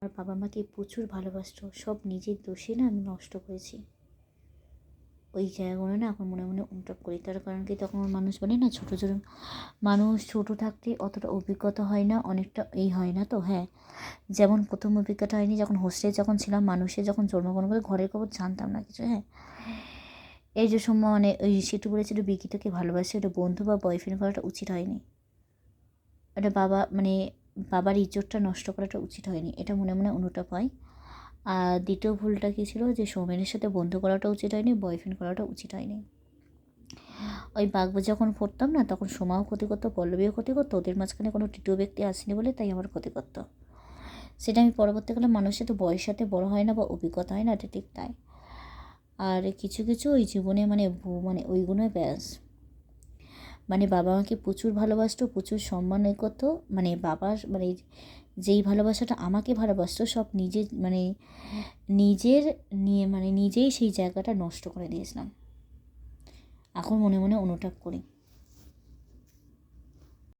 আমার বাবা মাকে প্রচুর ভালোবাসতো, সব নিজের দোষে না আমি নষ্ট করেছি। ওই জায়গাগুলো না এখন মনে মনে অনুতাপ করি। তার কারণ কি, তখন মানুষ বলে না, ছোটো ছোটো মানুষ ছোটো থাকতে অতটা অভিজ্ঞতা হয় না, অনেকটা এই হয় না তো। হ্যাঁ, যেমন প্রথম অভিজ্ঞতা হয়নি যখন হোস্টেলে যখন ছিলাম, মানুষের যখন জন্মগ্রহণ করে ঘরের খবর জানতাম না কিছু। হ্যাঁ, এই যে সময় মানে ওই সেটু বলেছিল বিকিতকে ভালোবাসে, ওটা বন্ধু বা বয়ফ্রেন্ড করাটা উচিত হয়নি। ওটা বাবার ইজ্জতটা নষ্ট করাটা উচিত হয়নি, এটা মনে মনে অনুতাপ হয়। আর দ্বিতীয় ভুলটা কী ছিল, যে সৌমেনের সাথে বন্ধু করাটা উচিত হয়নি, বয়ফ্রেন্ড করাটা উচিত হয়নি। ওই বাগবা যখন পড়তাম না, তখন সোমাও ক্ষতি করতো, পল্লবীও ক্ষতি করতো, ওদের মাঝখানে কোনো তৃতীয় ব্যক্তি আসেনি বলে তাই আমার ক্ষতি করতো। সেটা আমি পরবর্তীকালে মানুষের তো বয়সের সাথে বড় হয় না বা অভিজ্ঞতা হয় না, এটা ঠিক তাই। আর কিছু কিছু ওই জীবনে মানে ওইগুলো ব্যাস, মানে বাবা আমাকে প্রচুর ভালোবাসতো, প্রচুর সম্মান করতো। মানে বাবার যেই ভালোবাসাটা আমাকে ভালোবাসতো, সব নিজের নিজেই সেই জায়গাটা নষ্ট করে দিয়েছিলাম। এখন মনে মনে অনুতাপ করি।